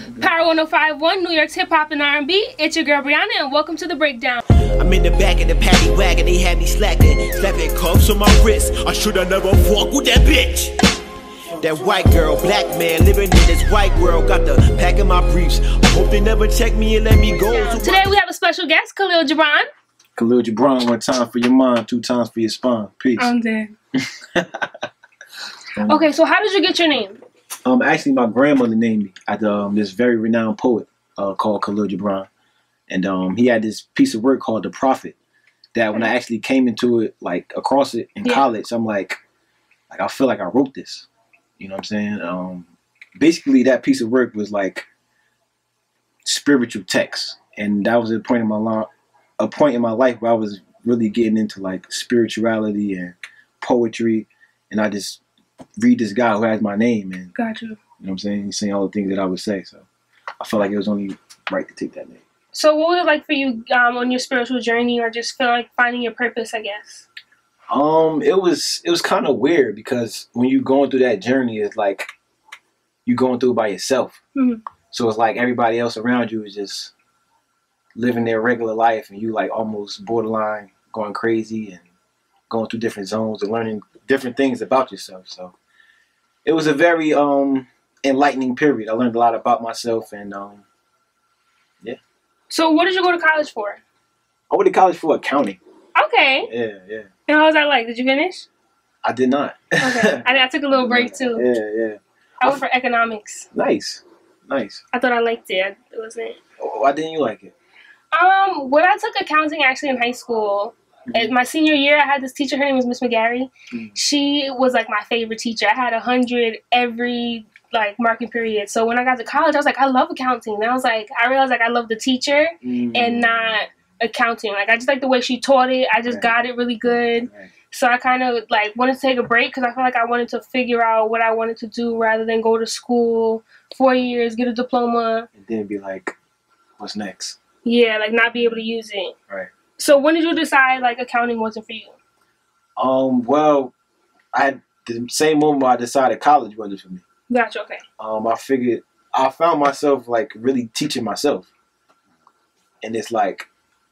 Power 105.1, New York's hip hop and R&B. It's your girl Bryana, and welcome to The Breakdown. I'm in the back of the paddy wagon, they had me slapping cuffs on my wrist. I shoulda never walked with that bitch. That white girl, black man, living in this white world. Got the pack in my briefs. I hope they never check me and let me go. Today we have a special guest, Khalil Jibran. Khalil Jibran, 1 time for your mind, 2 times for your spine. Peace. I'm dead. Okay, so how did you get your name? Actually, my grandmother named me after this very renowned poet called Khalil Jibran. And he had this piece of work called The Prophet that when I actually came into it, like across it in college, I'm like I feel like I wrote this. You know what I'm saying? Basically, that piece of work was like spiritual text. And that was a point in my life where I was really getting into like spirituality and poetry. And I just read this guy who has my name, and Got you. You know what I'm saying? He's saying all the things that I would say. So I felt like it was only right to take that name. So what was it like for you on your spiritual journey, or just feel like finding your purpose, I guess? It was kind of weird because when you going through that journey, it's like you going through it by yourself. Mm-hmm. So it's like everybody else around you is just living their regular life, and you like almost borderline going crazy and going through different zones and learning different things about yourself. So it was a very enlightening period. I learned a lot about myself, and yeah. So what did you go to college for? I went to college for accounting. Okay. Yeah. And how was that like? Did you finish? I did not. Okay. I took a little break too. Yeah. I went for economics. Nice. I thought I liked it. It wasn't. Why didn't you like it? When I took accounting actually in high school, my senior year, I had this teacher. Her name was Miss McGarry. She was like my favorite teacher. I had 100 every like marking period. So when I got to college, I was like, I love accounting. And I realized like I love the teacher and not accounting. Like I just like the way she taught it. I just got it really good. Right. So I kind of like wanted to take a break because I felt like I wanted to figure out what I wanted to do rather than go to school 4 years, get a diploma, And then be like, what's next? Yeah, like not be able to use it. Right. So when did you decide like accounting wasn't for you? Well, I had the same moment I decided college wasn't for me. Gotcha, okay. I found myself like really teaching myself. And it's like,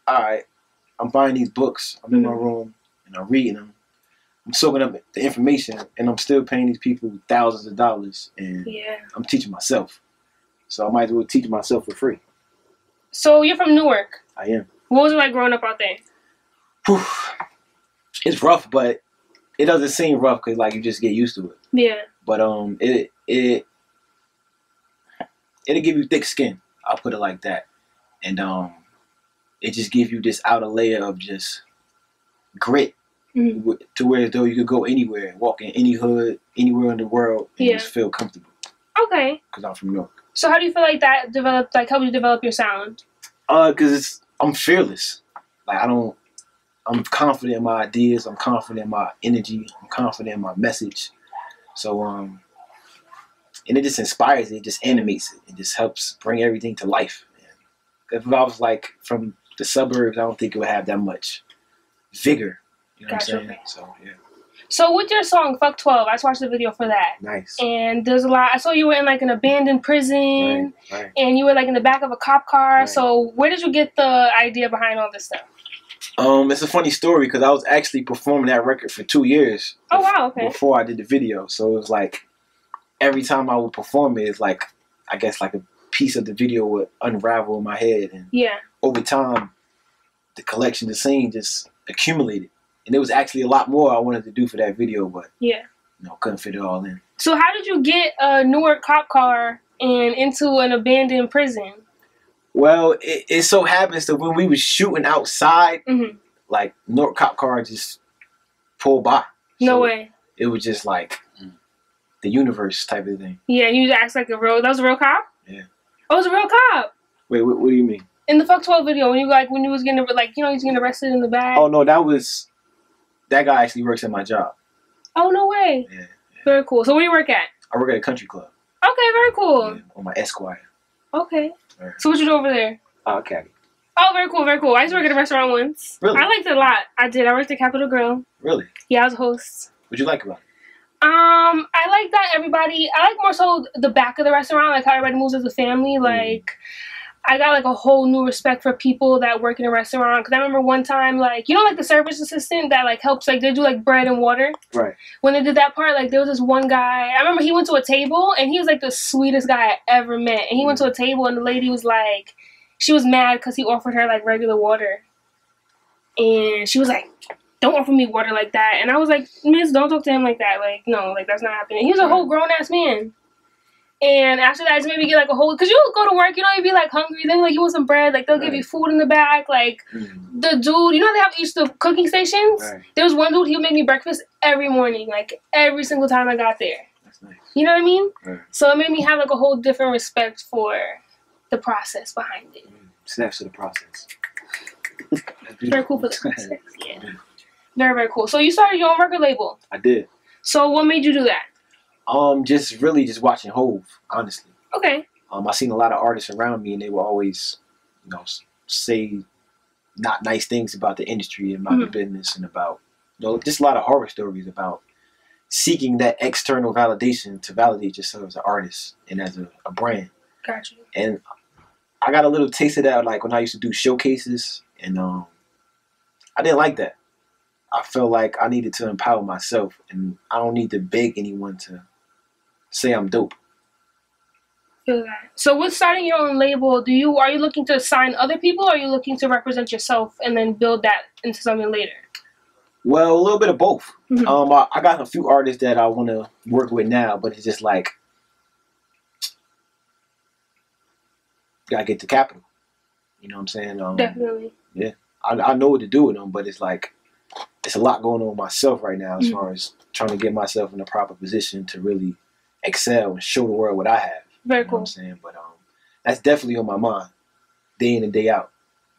all right, I'm buying these books. I'm in my room and I'm reading them. I'm soaking up the information, and I'm still paying these people thousands of dollars, and I'm teaching myself. So I might as well teach myself for free. So you're from Newark. I am. What was it like growing up out there? Whew. It's rough, but it doesn't seem rough because like you just get used to it. Yeah. But it'll give you thick skin. I'll put it like that, and it just gives you this outer layer of just grit to where as though you could go anywhere, walk in any hood, anywhere in the world, and just feel comfortable. Okay. Because I'm from New York. So how do you feel like that developed? Like helped you develop your sound? Because I'm fearless. Like I'm confident in my ideas. I'm confident in my energy. I'm confident in my message. So and it just inspires it. It just animates it. It just helps bring everything to life. If I was like from the suburbs, I don't think it would have that much vigor. You know what I'm saying? Okay. So yeah. So with your song "Fuck 12," I just watched the video for that. Nice. And there's a lot. I saw you were in like an abandoned prison, right. And you were like in the back of a cop car. Right. So where did you get the idea behind all this stuff? It's a funny story because I was actually performing that record for 2 years. Oh wow! Okay. Before I did the video, so it was like every time I would perform it, it's like I guess like a piece of the video would unravel in my head, and over time, the collection, the scene just accumulated. And there was actually a lot more I wanted to do for that video, but couldn't fit it all in. So how did you get a Newark cop car and into an abandoned prison? Well, it so happens that when we was shooting outside, like Newark cop car just pulled by. No way. It was just like the universe type of thing. Yeah, you just act like a real. That was a real cop. Yeah. Oh, it was a real cop. Wait, what do you mean? In the Fuck 12 video, when you was getting he was getting arrested in the back. Oh no, that guy actually works at my job. Oh, no way. Yeah. Very cool. So where do you work at? I work at a country club. Okay, very cool. Yeah, on my Esquire. Okay. Right. So what you do over there? Okay. Oh, very cool, very cool. I used to work at a restaurant once. Really? I liked it a lot. I did. I worked at Capitol Grill. Really? Yeah, I was a host. What'd you like about it? I like that everybody. I like more so the back of the restaurant, like how everybody moves as a family. Like, I got like a whole new respect for people that work in a restaurant. Because I remember one time, like, you know, like the service assistant that like helps, like they do like bread and water. Right. When they did that part, like there was this one guy. I remember he went to a table and he was like the sweetest guy I ever met. And he went to a table and the lady was like, she was mad because he offered her like regular water, and she was like, "Don't offer me water like that." And I was like, "Miss, don't talk to him like that. Like, no, like that's not happening." He was a whole grown ass man. And after that, it just made me get like a whole, because you go to work, you know, you be like hungry, then like you want some bread, like they'll give you food in the back. Like the dude, you know, they have each the cooking stations. There was one dude, he would make me breakfast every morning, like every single time I got there. That's nice. You know what I mean? So it made me have like a whole different respect for the process behind it. Snaps to the process. Very cool for the process. Yeah. Very, very cool. So you started your own record label. I did. So what made you do that? Just really just watching Hove, honestly. Okay. I seen a lot of artists around me, and they will always, you know, say not nice things about the industry and about the business, and about, you know, just a lot of horror stories about seeking that external validation to validate yourself as an artist and as a brand. Gotcha. And I got a little taste of that, like when I used to do showcases, and I didn't like that. I felt like I needed to empower myself, and I don't need to beg anyone to say I'm dope. Feel that. So with starting your own label, are you looking to sign other people, or are you looking to represent yourself and then build that into something later? Well, a little bit of both. I got a few artists that I want to work with now, but it's just like, gotta get the capital. You know what I'm saying? Definitely. Yeah. I know what to do with them, but it's like, it's a lot going on with myself right now as far as trying to get myself in a proper position to really excel and show the world what I have. Very cool. Cool. What I'm saying? But that's definitely on my mind, day in and day out.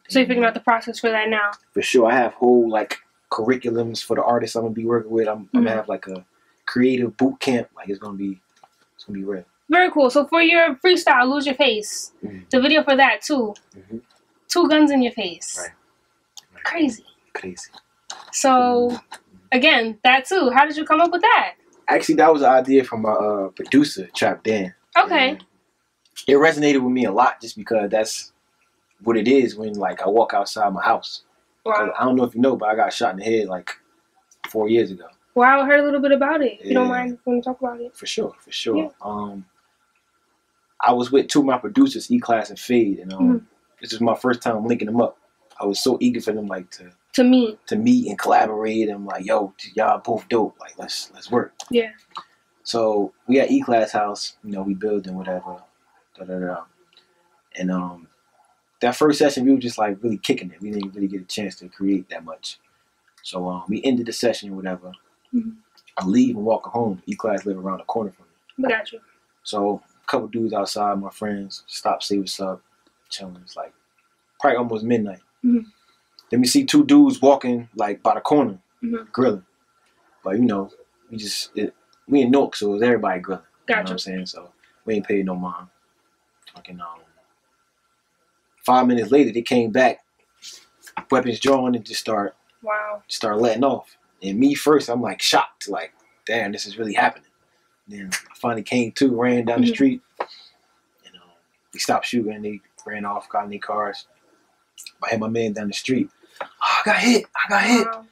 So you're figuring out the process for that now? For sure. I have whole like curriculums for the artists I'm gonna be working with. I'm gonna have like a creative boot camp. Like it's gonna be real. Very cool. So for your freestyle, Lose Your Face, the video for that too. 2 guns in your face. Right. Crazy. Crazy. So again, that too. How did you come up with that? Actually, that was an idea from my producer, Trap Dan. Okay. And it resonated with me a lot just because that's what it is when like I walk outside my house. Wow. I don't know if you know, but I got shot in the head like 4 years ago. Wow, I heard a little bit about it. If you don't mind if we talk about it. For sure. Yeah. I was with 2 of my producers, E-Class and Fade, and this is my first time linking them up. I was so eager for them like to meet and collaborate. And I'm like, yo, y'all both dope. Like let's work. Yeah. So we at E-Class house, you know, we building whatever. And that first session we were just like really kicking it. We didn't really get a chance to create that much. So we ended the session or whatever. I leave and walk home. E-Class live around the corner from me. Got you. So a couple dudes outside, my friends, stop, say what's up, chilling. It's like probably almost midnight. Then we see 2 dudes walking like by the corner, grilling. But you know, we in Newark, so it was everybody grilling. Gotcha. You know what I'm saying? So we ain't paid no mind. Fucking 5 minutes later, they came back, weapons drawn, and just start letting off. And me first, I'm like shocked, like, damn, this is really happening. Then I finally came to, ran down the street, and we stopped shooting. They ran off, got in their cars. I had my man down the street. Oh, I got hit. Wow.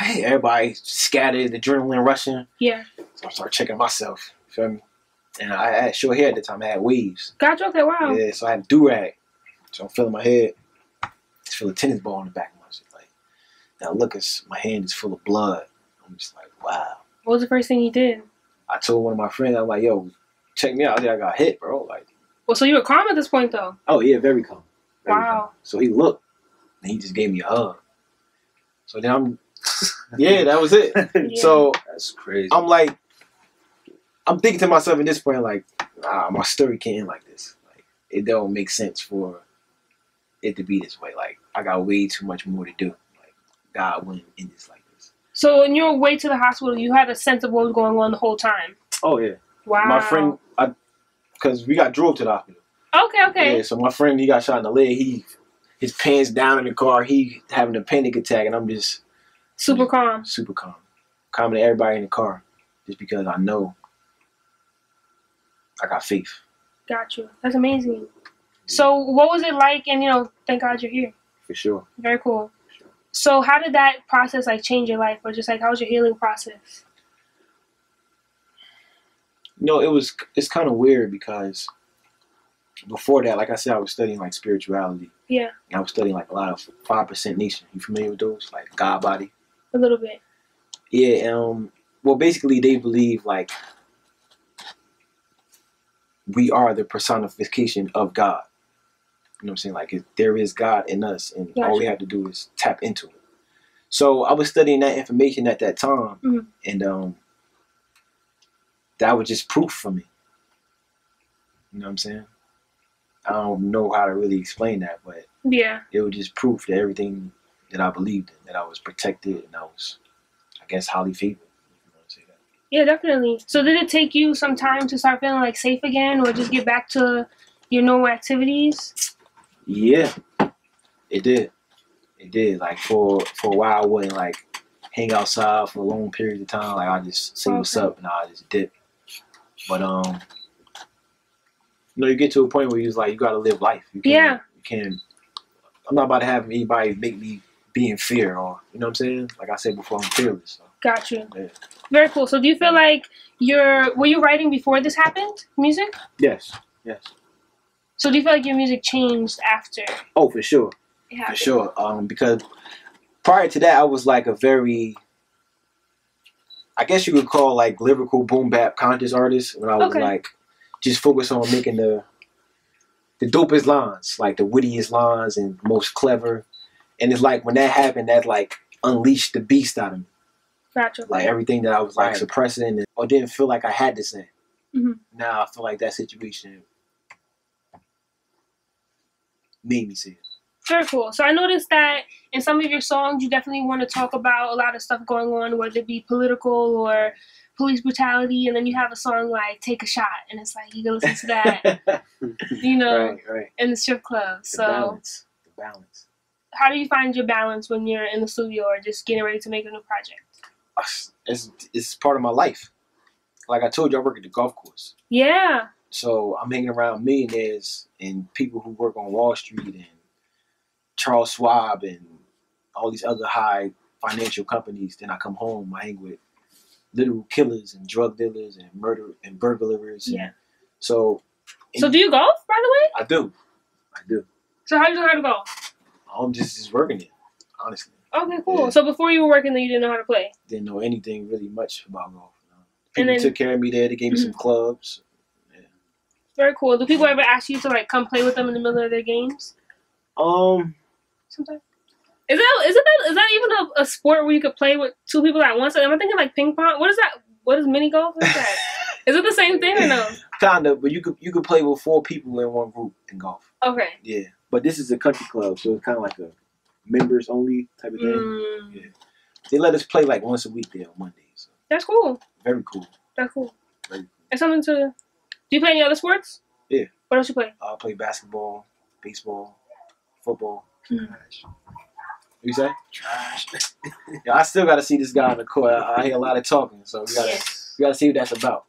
Everybody scattered, adrenaline rushing. Yeah. So I started checking myself. You feel me? And I had short hair at the time. I had waves. Gotcha. Okay. Wow. Yeah. So I had a do-rag. So I'm feeling my head. Just feel a tennis ball in the back of my shit. Like, now look, my hand is full of blood. I'm just like, wow. What was the first thing you did? I told one of my friends, I'm like, yo, check me out. I think I got hit, bro. Like. Well, so you were calm at this point, though. Oh yeah, very calm. Wow. So he looked, and he just gave me a hug. So then yeah, that was it. Yeah. So that's crazy. I'm like, I'm thinking to myself in this point, like, nah, my story can't end like this. Like, it don't make sense for it to be this way. Like, I got way too much more to do. Like, God wouldn't end this like this. So on your way to the hospital, you had a sense of what was going on the whole time? Oh yeah. Wow. My friend, because we got drove to the hospital. Okay. Yeah, so my friend, he got shot in the leg. His pants down in the car. He having a panic attack, and I'm just super calm. Super calm. Calming everybody in the car. just because I know I got faith. Got you. That's amazing. So what was it like? And, you know, thank God you're here. For sure. Very cool. So how did that process, like, change your life? Or just, like, how was your healing process? You know, it's kind of weird because before that, like I said, I was studying, like, spirituality. Yeah. And I was studying, like, a lot of 5% Nation. You familiar with those? Like, God Body? A little bit. Yeah, well, basically, they believe, like, we are the personification of God. You know what I'm saying? Like, there is God in us, and all we have to do is tap into it. So I was studying that information at that time, and that was just proof for me. You know what I'm saying? I don't know how to really explain that, but yeah, it was just proof that everything that I believed in, that I was protected, and I was, I guess, highly favored. If you want to say that. Yeah, definitely. So did it take you some time to start feeling like safe again, or just get back to your normal activities? Yeah, it did. It did. Like for a while, I wouldn't like hang outside for a long period of time. Like I just say what's up and I just dip. But you know, you get to a point where you just like you gotta live life. You can't. I'm not about to have anybody make me be in fear, or you know what I'm saying. Like I said before, I'm fearless. So. Got you. Yeah. Very cool. So do you feel like were you writing before this happened? Music? Yes. Yes. So do you feel like your music changed after? Oh, for sure. Yeah. For sure. Because prior to that, I was like a very, I guess you could call like lyrical boom bap conscious artist. When I was like just focused on making the dopest lines, like the wittiest lines and most clever. And it's like when that happened, that like unleashed the beast out of me. Gotcha. Like everything that I was like suppressing or didn't feel like I had to say. Now I feel like that situation made me see it. Very cool. So I noticed that in some of your songs, you definitely want to talk about a lot of stuff going on, whether it be political or police brutality. And then you have a song like "Take a Shot," and it's like you can listen to that, you know, in the strip club. The balance. How do you find your balance when you're in the studio or just getting ready to make a new project? It's part of my life. Like I told you, I work at the golf course. Yeah. So I'm hanging around millionaires and people who work on Wall Street and Charles Schwab and all these other high financial companies. Then I come home, I hang with literal killers and drug dealers and murder and burglars. Yeah. So do you golf, by the way? I do. So how do you know how to golf? I'm just working it, honestly. Okay, cool. Yeah. So before you were working there, you didn't know how to play? Didn't know anything really much about golf. People took care of me there. They gave me some clubs. Yeah. Very cool. Do people ever ask you to like come play with them in the middle of their games? Sometimes. Is that even a sport where you could play with two people at once? Am I thinking like ping pong? What is that? What is mini golf? What is that? Is it the same thing or no? Kinda, but you could play with 4 people in one group in golf. Okay. Yeah, but this is a country club, so it's kind of like a members only type of thing. Yeah. They let us play like once a week there on Mondays. So. That's cool. Very cool. That's cool. Very cool. It's something to. Do you play any other sports? Yeah. What else you play? I play basketball, baseball, football. Trash. What you say? Trash. Yeah, I still got to see this guy on the court. I hear a lot of talking, so we gotta see what that's about.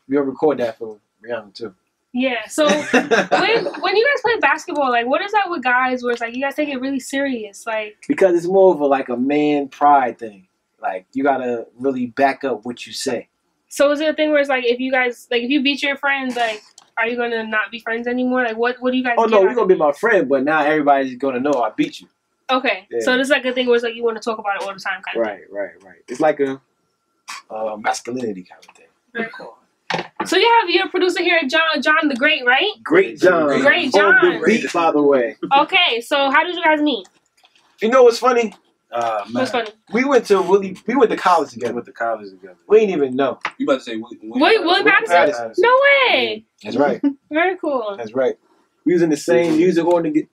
We gonna record that for Bryana too. Yeah. So when you guys play basketball, like what is that with guys where it's like you guys take it really serious, like? Because it's more of a man pride thing. Like you gotta really back up what you say. So is it a thing where it's like if you beat your friend, like are you gonna not be friends anymore? Like what do you guys? Oh no, you're gonna be my friend, but now everybody's gonna know I beat you. Okay, yeah. So it's like a thing where it's like you want to talk about it all the time, kind of thing. Right. It's like a masculinity kind of thing. Very cool. So you have your producer here, John the Great, right? Great John. Great John. Oh, the beat, by the way. Okay, so how did you guys meet? You know what's funny? What's funny? We went to college together. We didn't even know. You about to say Willie Patterson? No way. That's right. Very cool. That's right. We was in the same music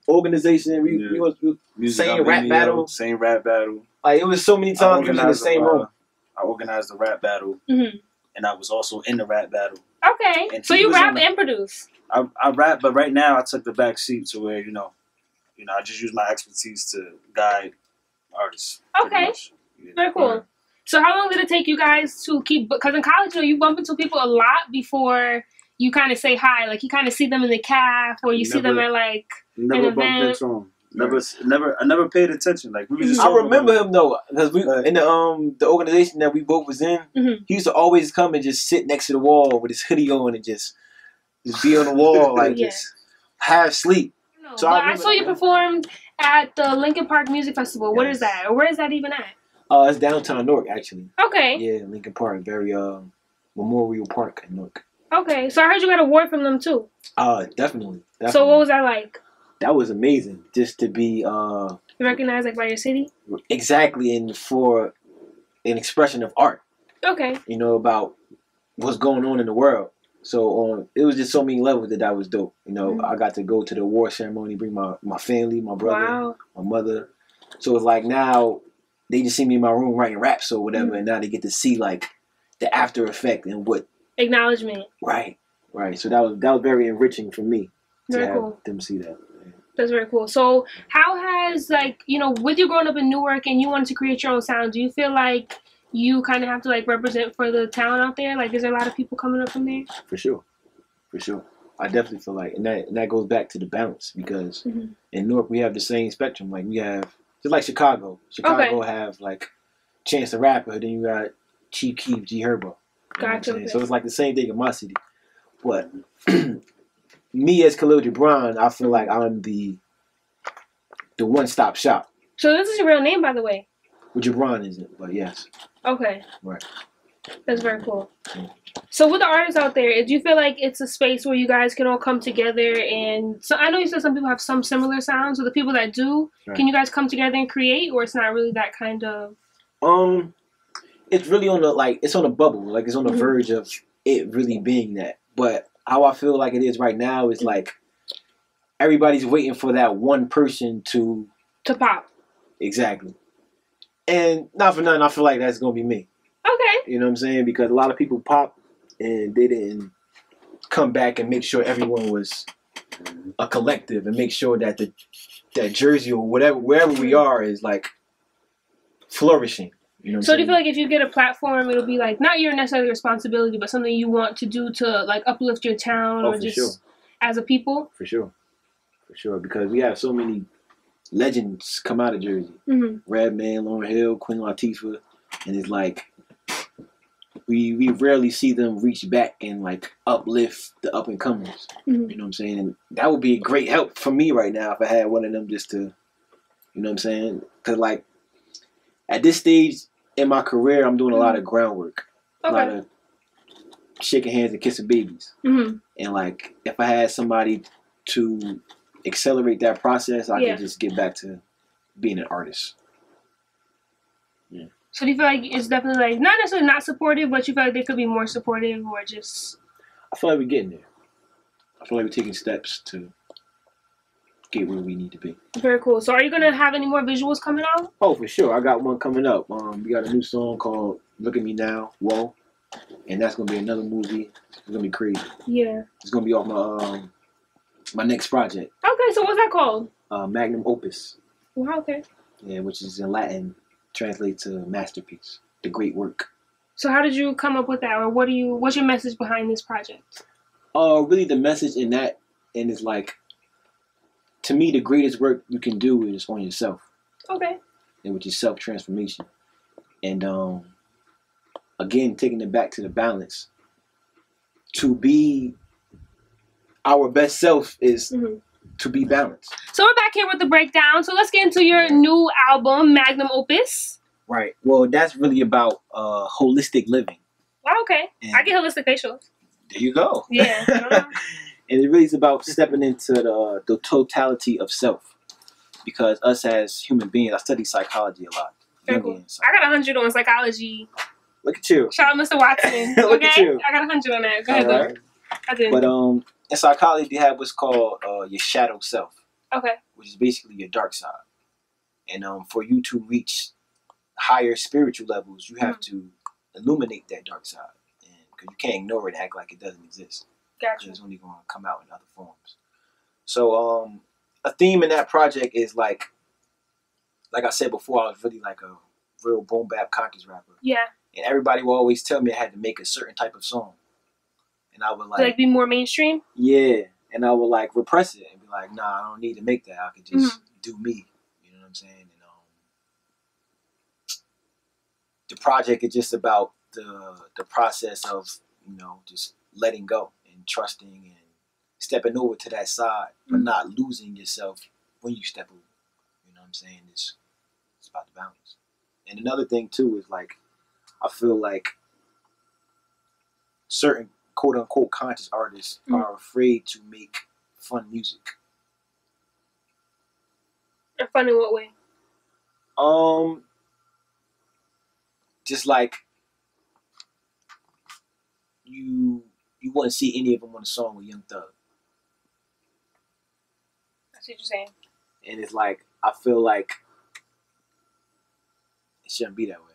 organization. We was same rap battle. Like it was so many times we was in the same room. I organized the rap battle, and I was also in the rap battle. Okay, and so you rap and produce. I rap, but right now I took the back seat to where I just use my expertise to guide artists. Okay, very cool. So how long did it take you guys to keep? Because in college, you know, you bump into people a lot before you kind of say hi. Like you kind of see them in the caf, or you see them at like never an bumped event. into him. I never paid attention. Like we were just. I remember him though, because we in the organization that we both was in. He used to always come and just sit next to the wall with his hoodie on and just be on the wall like just half sleep. No, so I saw you performed at the Lincoln Park Music Festival. What is that? Or where is that even at? It's downtown Newark actually. Okay. Yeah, Lincoln Park, very Memorial Park in Newark. Okay, so I heard you got an award from them too. Definitely. So what was that like? That was amazing, just to be recognized like by your city. Exactly, and for an expression of art. Okay. You know, about what's going on in the world. So it was just so many levels that was dope. You know, I got to go to the award ceremony, bring my family, my brother, my mother. So it's like now they just see me in my room writing raps or whatever, and now they get to see like the after effect and what acknowledgement. Right. So that was very enriching for me to have them see that. That's very cool. So how has, like, you know, with you growing up in Newark and you wanted to create your own sound, do you feel like you kind of have to, like, represent for the town out there? Like, is there a lot of people coming up from there? For sure. I definitely feel like, and that goes back to the balance, because in Newark we have the same spectrum. Like, we have, just like Chicago. Chicago have, like, Chance the Rapper, then you got Chief Keef, G Herbo. Gotcha. Okay. So it's like the same thing in my city. But me as Khalil Jibran, I feel like I'm the one-stop shop. So this is your real name, by the way? Well, Jibran isn't, but yes. Okay. Right. That's very cool. So with the artists out there, do you feel like it's a space where you guys can all come together? And so I know you said some people have some similar sounds. So the people that do, can you guys come together and create, or it's not really that kind of? It's really on it's on a bubble. Like, it's on the verge of it really being that. But how I feel like it is right now is like everybody's waiting for that one person to pop. Exactly. And not for nothing, I feel like that's gonna be me. Okay. You know what I'm saying? Because a lot of people pop and they didn't come back and make sure everyone was a collective and make sure that that Jersey or wherever we are is like flourishing. You know what so do you feel like if you get a platform, it'll be like not your necessarily responsibility, but something you want to do to like uplift your town or just as a people? For sure. Because we have so many legends come out of Jersey. Redman, Lauryn Hill, Queen Latifah, and it's like we rarely see them reach back and like uplift the up and comers. You know what I'm saying? And that would be a great help for me right now if I had one of them just to, you know what I'm saying? Because like at this stage in my career, I'm doing a lot of groundwork, a lot of shaking hands and kissing babies. And like if I had somebody to accelerate that process, I could just get back to being an artist. Yeah. So do you feel like it's definitely like not necessarily not supportive, but you feel like they could be more supportive, or just? I feel like we're getting there. I feel like we're taking steps to get where we need to be. Very cool. So are you gonna have any more visuals coming out? Oh, for sure. I got one coming up. We got a new song called "Look at Me Now." Whoa, and that's gonna be another movie. It's gonna be crazy. Yeah. It's gonna be off my next project. Okay, so what's that called? Magnum Opus. Wow. Okay. Yeah, which is in Latin, translates to masterpiece, the great work. So how did you come up with that, or what's your message behind this project? Really the message in that, and it's like, to me, the greatest work you can do is on yourself. Okay. And which is self-transformation. And again, taking it back to the balance. To be our best self is to be balanced. So we're back here with The Breakdown. So let's get into your new album, Magnum Opus. Right. Well, that's really about holistic living. Wow, okay. And I get holistic facials. There you go. Yeah. And it really is about stepping into the totality of self. Because us as human beings, I study psychology a lot. Very cool. I got 100 on psychology. Look at you. Shout out Mr. Watson. Look at you. I got 100 on that. Go ahead, though. I did. But in psychology, you have what's called your shadow self. Okay. Which is basically your dark side. And for you to reach higher spiritual levels, you have to illuminate that dark side. Because you can't ignore it and act like it doesn't exist. Gotcha. It's only going to come out in other forms. So a theme in that project is like I said before, I was really like real boom bap conscious rapper. Yeah. And everybody will always tell me I had to make a certain type of song. And I would like be more mainstream? Yeah. And I would like repress it and be like, nah, I don't need to make that. I could just do me. You know what I'm saying? And the project is just about the process of, you know, just letting go and trusting and stepping over to that side, but not losing yourself when you step over. You know what I'm saying? It's about the balance. And another thing too is like, I feel like certain quote unquote conscious artists are afraid to make fun music. Fun in what way? Just like you wouldn't see any of them on a song with Young Thug. That's what you're saying. And it's like, I feel like it shouldn't be that way.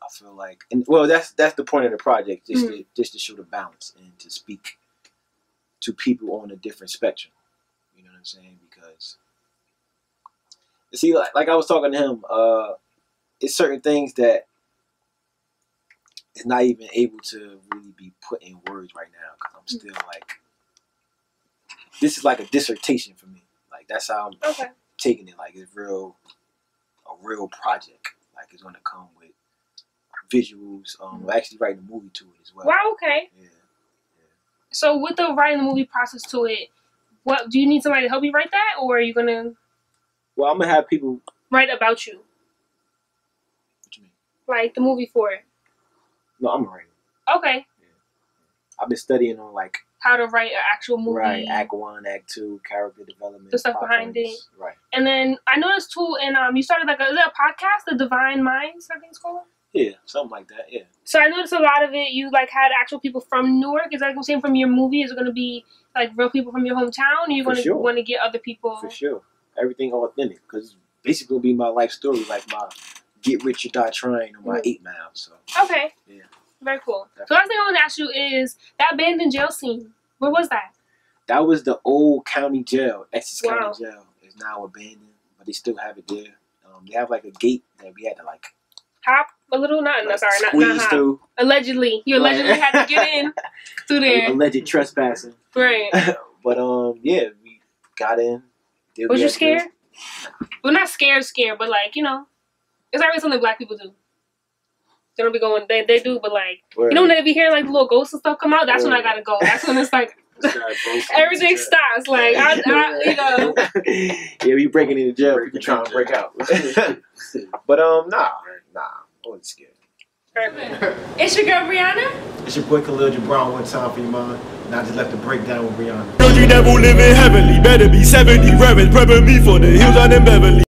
I feel like, and well, that's the point of the project, just to show the balance and to speak to people on a different spectrum. You know what I'm saying? Because see, like I was talking to him, it's certain things that is not even able to really be put in words right now because I'm still like, this is like a dissertation for me. Like that's how I'm taking it. Like it's a real project. Like it's gonna come with visuals. We're actually writing a movie to it as well. Wow. Okay. Yeah. So with the writing the movie process to it, what do you need somebody to help you write that, or are you gonna? Well, I'm gonna have people write about you. What you mean? Like the movie for it. No, I'm writing. Okay. Yeah. I've been studying on like how to write an actual movie. Right, Act 1, Act 2, character development. The stuff behind it. Right. And then I noticed too, and you started like is that a podcast, The Divine Minds, I think it's called? Yeah, something like that, yeah. So I noticed a lot of it, you like had actual people from Newark. Is that the same from your movie? Is it going to be like real people from your hometown? Or are you going to want to get other people? For sure. Everything authentic. Because basically it'll be my life story, like my Get Rich or Die Trying on my 8 Mile. So. Okay. Yeah. Very cool. Definitely. So last thing I want to ask you is that abandoned jail scene. Where was that? That was the old county jail. Essex County Jail. It's now abandoned, but they still have it there. They have like a gate that we had to like hop a little, not squeeze through. Allegedly, you allegedly had to get in through there. Alleged trespassing. Right. But yeah, we got in. Was you scared? Well, not scared, but like you know, it's always something black people do. They don't be going. They do, but like you know when they be hearing like little ghosts and stuff come out. That's when I gotta go. That's when it's like. Everything stops. Like I you know. Yeah, we breaking into jail. People trying to break out. But nah, I wasn't scared. It's your girl Bryana. It's your boy Khalil Jibran. One time for you, man. And I just left the breakdown with Bryana. You never live in heavenly. Better be 70 reverends prepping me for the hills on them Beverly.